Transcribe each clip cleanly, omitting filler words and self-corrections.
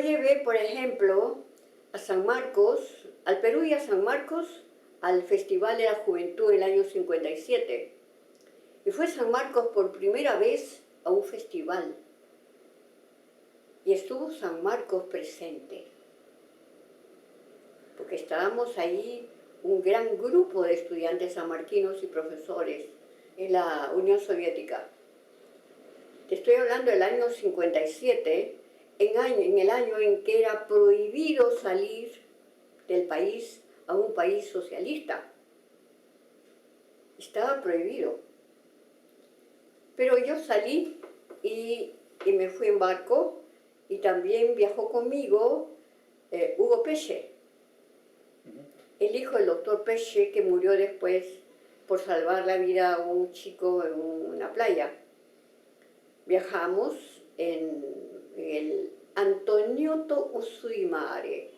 llevé, por ejemplo, a San Marcos, al Perú y a San Marcos, al Festival de la Juventud del año 57. Y fue San Marcos por primera vez a un festival. Y estuvo San Marcos presente. Porque estábamos ahí un gran grupo de estudiantes sanmarquinos y profesores en la Unión Soviética. Te estoy hablando del año 57, en el año en que era prohibido salir del país a un país socialista. Estaba prohibido. Pero yo salí y me fui en barco, y también viajó conmigo Hugo Pesce, el hijo del doctor Pesce, que murió después por salvar la vida a un chico en una playa. Viajamos en el Antoniotto Usuimare.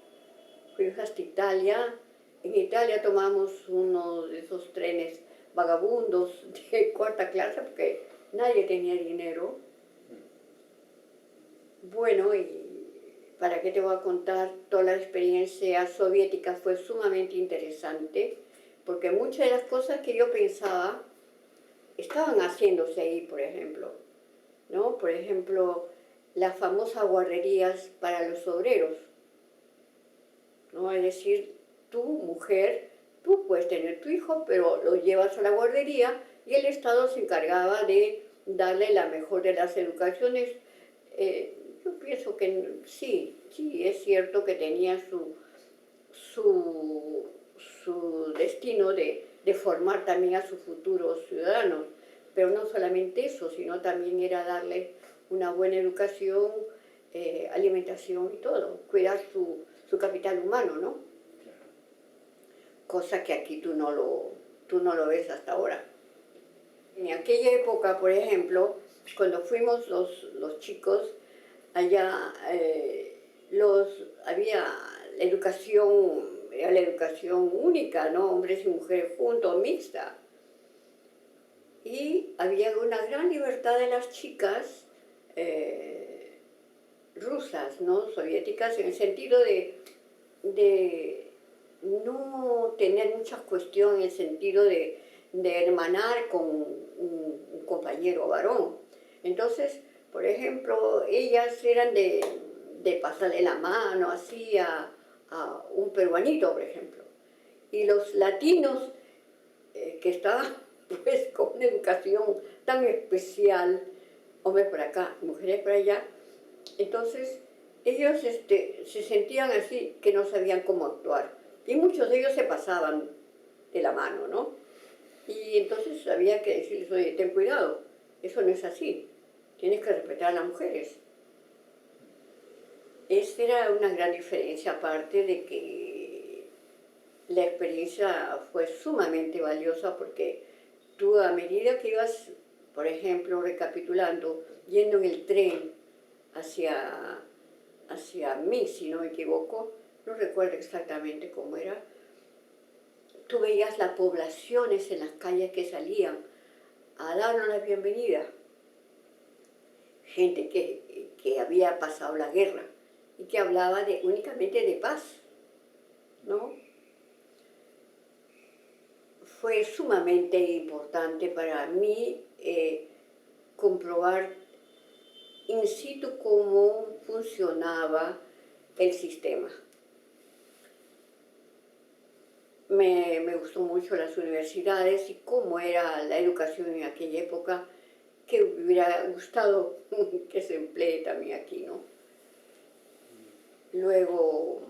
Fuimos hasta Italia. En Italia tomamos uno de esos trenes vagabundos de cuarta clase porque nadie tenía dinero. Bueno, y para qué te voy a contar, toda la experiencia soviética fue sumamente interesante, porque muchas de las cosas que yo pensaba estaban haciéndose ahí, por ejemplo, ¿no? Por ejemplo, las famosas guarderías para los obreros, ¿no? Es decir, tú, mujer, tú puedes tener tu hijo, pero lo llevas a la guardería y el Estado se encargaba de darle la mejor de las educaciones. Yo pienso que sí, es cierto que tenía su destino de formar también a sus futuros ciudadanos, pero no solamente eso, sino también era darle una buena educación, alimentación y todo, cuidar su capital humano, ¿no? Cosa que aquí tú no lo ves hasta ahora. En aquella época, por ejemplo, cuando fuimos los chicos, allá había era la educación única, ¿no? Hombres y mujeres juntos, mixta. Y había una gran libertad de las chicas rusas, ¿no? Soviéticas, en el sentido de no tener muchas cuestiones, en el sentido de hermanar con un compañero varón. Entonces, por ejemplo, ellas eran de pasarle la mano así a un peruanito, por ejemplo. Y los latinos que estaban pues con una educación tan especial, hombres por acá, mujeres por allá, entonces ellos se sentían así que no sabían cómo actuar. Y muchos de ellos se pasaban de la mano, ¿no? Y entonces había que decirles, oye, ten cuidado, eso no es así, tienes que respetar a las mujeres. Esta era una gran diferencia, aparte de que la experiencia fue sumamente valiosa, porque tú, a medida que ibas, por ejemplo, recapitulando, yendo en el tren hacia mí, si no me equivoco, no recuerdo exactamente cómo era, tú veías las poblaciones en las calles que salían a darnos la bienvenida. Gente que había pasado la guerra y que hablaba únicamente de paz, ¿no? Fue sumamente importante para mí comprobar in situ cómo funcionaba el sistema. Me gustó mucho las universidades y cómo era la educación en aquella época, que me hubiera gustado que se emplee también aquí, ¿no? Luego,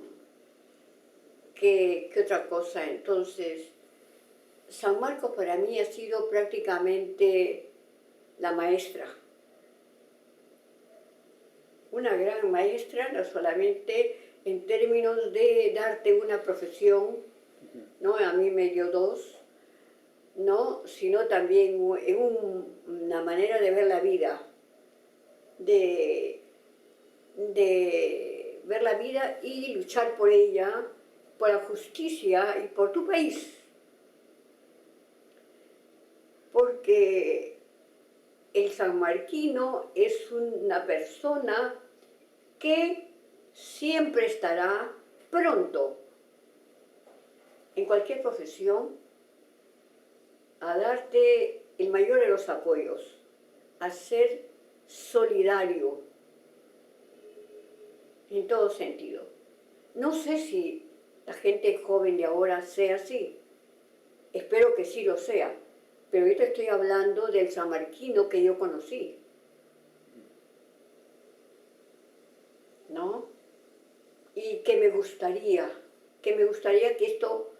¿qué otra cosa? Entonces, San Marcos para mí ha sido prácticamente la maestra. Una gran maestra, no solamente en términos de darte una profesión, ¿no? A mí me dio dos, ¿no? Sino también en una manera de ver la vida, de ver la vida y luchar por ella, por la justicia y por tu país. Porque el sanmarquino es una persona que siempre estará pronto, en cualquier profesión, a darte el mayor de los apoyos, a ser solidario en todo sentido. No sé si la gente joven de ahora sea así, espero que sí lo sea, pero ahorita estoy hablando del sanmarquino que yo conocí, ¿no? Y que me gustaría que esto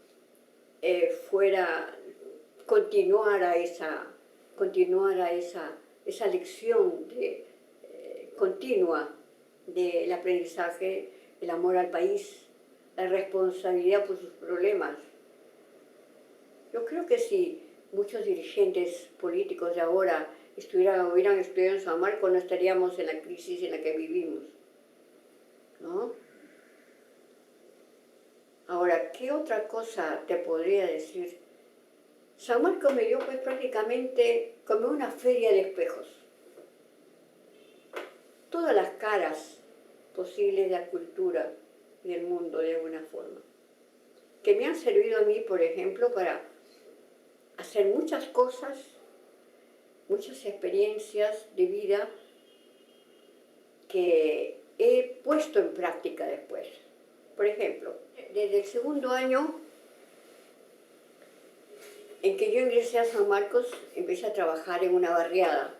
continuara esa lección continua del aprendizaje, el amor al país, la responsabilidad por sus problemas. Yo creo que si muchos dirigentes políticos de ahora hubieran estudiado en San Marcos, no estaríamos en la crisis en la que vivimos, ¿no? Ahora, ¿qué otra cosa te podría decir? San Marcos me dio pues prácticamente como una feria de espejos. Todas las caras posibles de la cultura y del mundo de alguna forma. Que me han servido a mí, por ejemplo, para hacer muchas cosas, muchas experiencias de vida que he puesto en práctica después. Por ejemplo, desde el segundo año en que yo ingresé a San Marcos, empecé a trabajar en una barriada.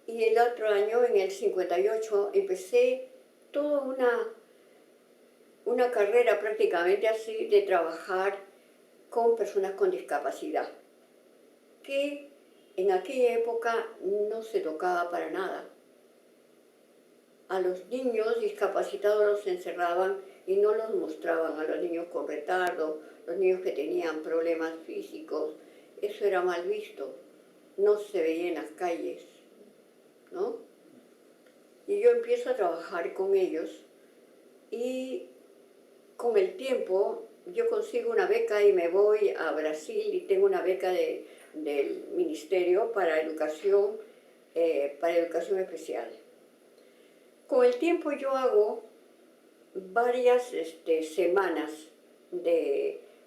Y el otro año, en el 58, empecé toda una carrera prácticamente así de trabajar con personas con discapacidad, que en aquella época no se tocaba para nada. A los niños discapacitados los encerraban y no los mostraban, a los niños con retardo, los niños que tenían problemas físicos. Eso era mal visto, no se veía en las calles, ¿no? Y yo empiezo a trabajar con ellos y con el tiempo yo consigo una beca y me voy a Brasil y tengo una beca del Ministerio para educación especial. Con el tiempo yo hago varias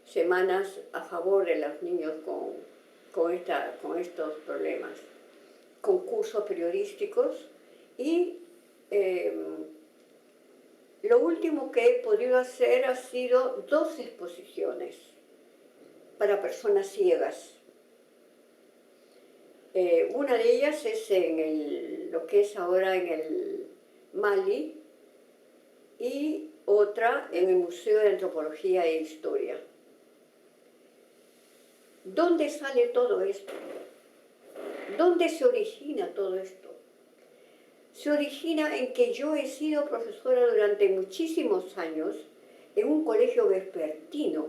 semanas a favor de los niños con estos problemas, concursos periodísticos y lo último que he podido hacer ha sido 2 exposiciones para personas ciegas. Una de ellas es en lo que es ahora en el Mali y otra en el Museo de Antropología e Historia. ¿Dónde sale todo esto? ¿Dónde se origina todo esto? Se origina en que yo he sido profesora durante muchísimos años en un colegio vespertino,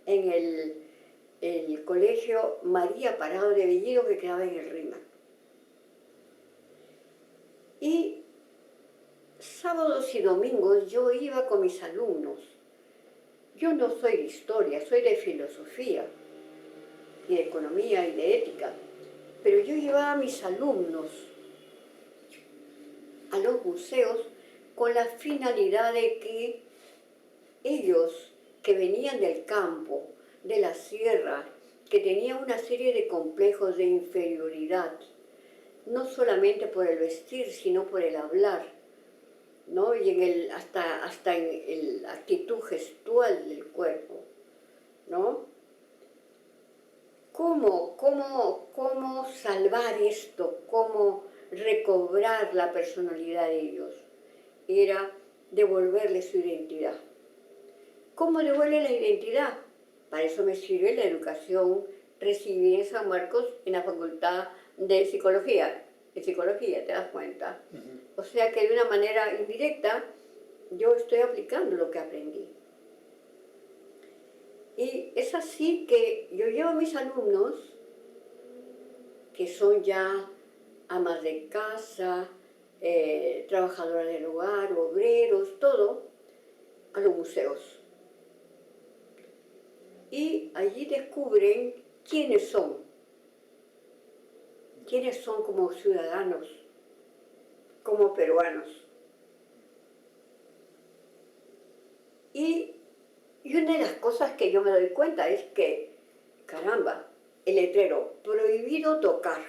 en el colegio María Parado de Bellido que quedaba en el Rímac. Y sábados y domingos yo iba con mis alumnos. Yo no soy de historia, soy de filosofía y de economía y de ética, pero yo llevaba a mis alumnos a los museos con la finalidad de que ellos que venían del campo, de la sierra, que tenían una serie de complejos de inferioridad, no solamente por el vestir, sino por el hablar, ¿no? Y hasta en la actitud gestual del cuerpo, ¿no? ¿Cómo salvar esto? ¿Cómo recobrar la personalidad de ellos? Era devolverle su identidad. ¿Cómo devuelve la identidad? Para eso me sirve la educación recibida en San Marcos en la Facultad de Psicología. De Psicología, ¿te das cuenta? O sea que de una manera indirecta yo estoy aplicando lo que aprendí. Y es así que yo llevo a mis alumnos, que son ya amas de casa, trabajadoras del hogar, obreros, todo, a los museos. Y allí descubren quiénes son como ciudadanos, como peruanos. Y una de las cosas que yo me doy cuenta es que, caramba, el letrero, prohibido tocar.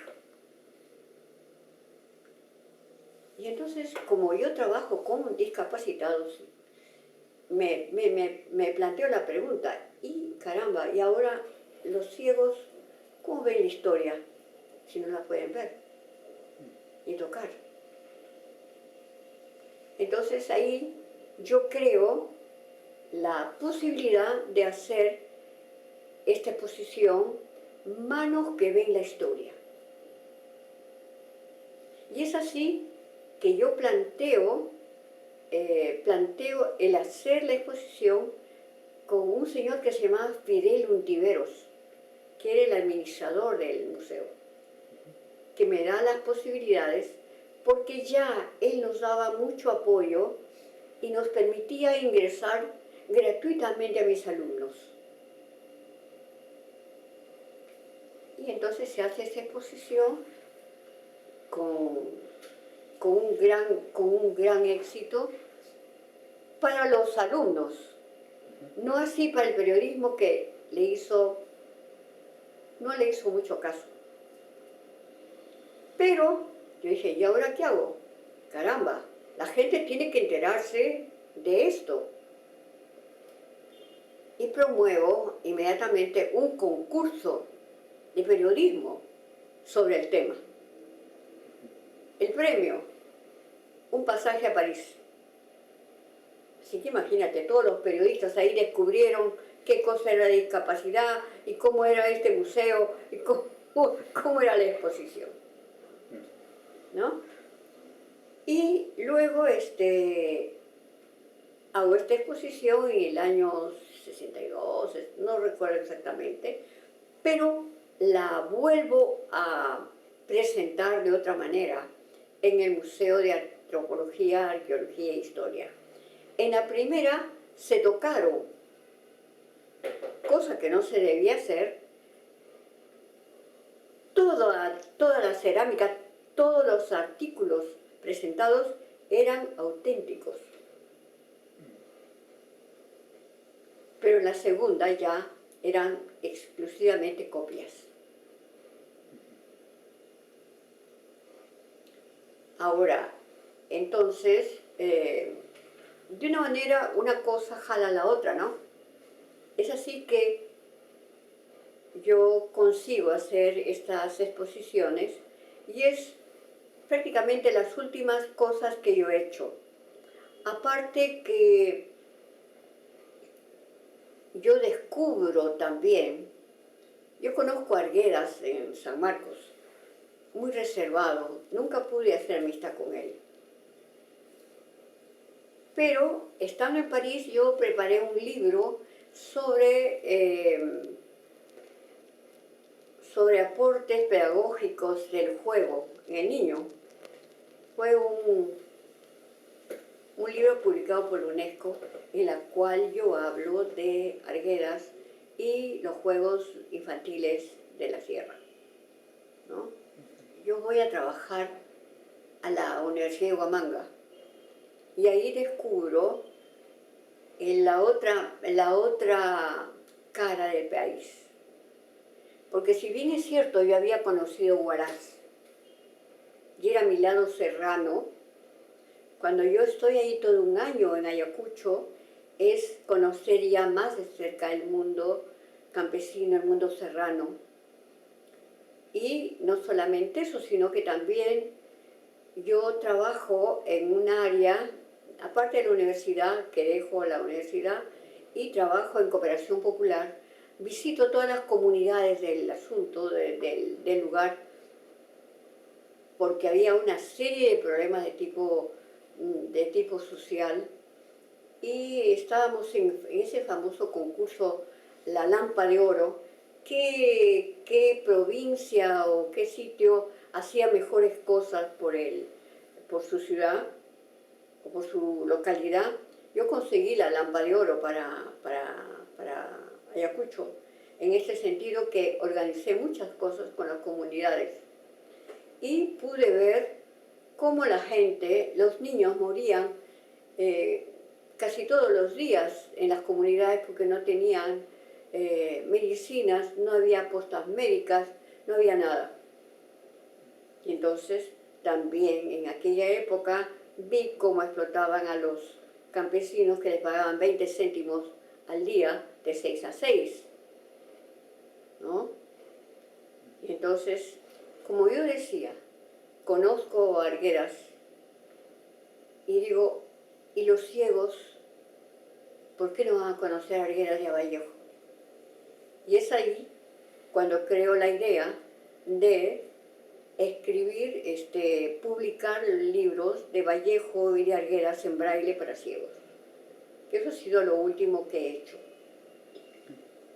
Y entonces, como yo trabajo con discapacitados, me planteo la pregunta, y caramba, y ahora los ciegos, ¿cómo ven la historia si no la pueden ver y tocar? Entonces ahí yo creo la posibilidad de hacer esta exposición Manos que ven la historia. Y es así que yo planteo el hacer la exposición con un señor que se llamaba Fidel Untiveros, que era el administrador del museo, que me da las posibilidades porque ya él nos daba mucho apoyo y nos permitía ingresar gratuitamente a mis alumnos. Y entonces se hace esta exposición con un gran éxito para los alumnos, no así para el periodismo que no le hizo mucho caso. Pero yo dije, ¿y ahora qué hago? Caramba, la gente tiene que enterarse de esto. Y promuevo inmediatamente un concurso de periodismo sobre el tema. El premio, un pasaje a París. Así que imagínate, todos los periodistas ahí descubrieron qué cosa era la discapacidad y cómo era este museo y cómo era la exposición, ¿no? Y luego hago esta exposición en el año 62, no recuerdo exactamente, pero la vuelvo a presentar de otra manera en el Museo de Antropología, Arqueología e Historia. En la primera se tocaron, cosa que no se debía hacer, toda la cerámica, todos los artículos presentados eran auténticos. Pero en la segunda ya eran exclusivamente copias. Ahora, entonces, de una manera una cosa jala a la otra, ¿no? Es así que yo consigo hacer estas exposiciones y es prácticamente las últimas cosas que yo he hecho. Aparte que yo descubro también, yo conozco a Arguedas en San Marcos, muy reservado, nunca pude hacer amistad con él. Pero estando en París yo preparé un libro sobre aportes pedagógicos del juego en el niño. Fue un libro publicado por UNESCO en la cual yo hablo de Arguedas y los juegos infantiles de la sierra, ¿no? Yo voy a trabajar a la Universidad de Huamanga y ahí descubro la otra cara del país. Porque si bien es cierto, yo había conocido Huaraz y era mi lado serrano, cuando yo estoy ahí todo un año en Ayacucho, es conocer ya más de cerca el mundo campesino, el mundo serrano. Y no solamente eso, sino que también yo trabajo en un área, aparte de la universidad, que dejo la universidad, y trabajo en cooperación popular, visito todas las comunidades del asunto, del lugar, porque había una serie de problemas de tipo social, y estábamos en ese famoso concurso La Lampa de Oro, qué provincia o qué sitio hacía mejores cosas por su ciudad o por su localidad. Yo conseguí la Lampa de Oro para Ayacucho, en este sentido que organicé muchas cosas con las comunidades y pude ver cómo la gente, los niños morían casi todos los días en las comunidades porque no tenían medicinas, no había postas médicas, no había nada. Y entonces también en aquella época vi cómo explotaban a los campesinos que les pagaban 20 céntimos al día de 6 a 6, ¿no? Y entonces, como yo decía, conozco a Arguedas y digo, ¿y los ciegos por qué no van a conocer a Arguedas y a Vallejo? Y es ahí cuando creo la idea de escribir, publicar libros de Vallejo y de Arguedas en braille para ciegos. Eso ha sido lo último que he hecho.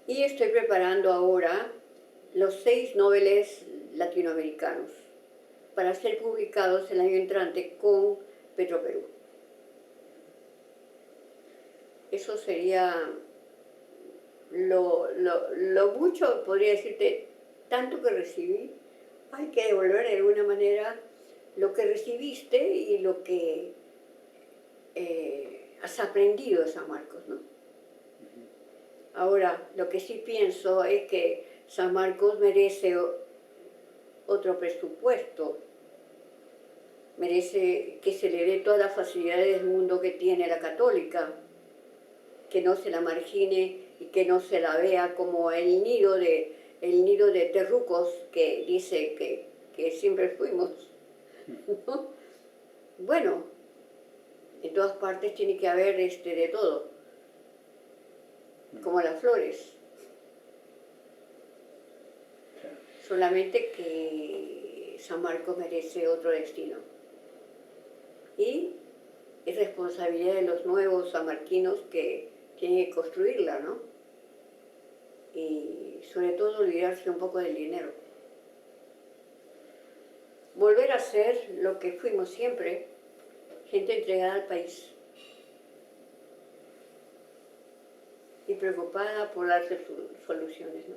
Y estoy preparando ahora los 6 noveles latinoamericanos para ser publicados el año entrante con Petroperú. Eso sería lo mucho, podría decirte, tanto que recibí. Hay que devolver de alguna manera lo que recibiste y lo que has aprendido de San Marcos, ¿no? Ahora, lo que sí pienso es que San Marcos merece otro presupuesto, merece que se le dé todas las facilidades del mundo que tiene la católica, que no se la margine y que no se la vea como el nido de terrucos que dice que siempre fuimos, ¿no? Bueno, en todas partes tiene que haber de todo, como las flores. Solamente que San Marcos merece otro destino. Y es responsabilidad de los nuevos sanmarquinos que tienen que construirla, ¿no? Y sobre todo olvidarse un poco del dinero. Volver a ser lo que fuimos siempre, gente entregada al país y preocupada por dar soluciones, ¿no?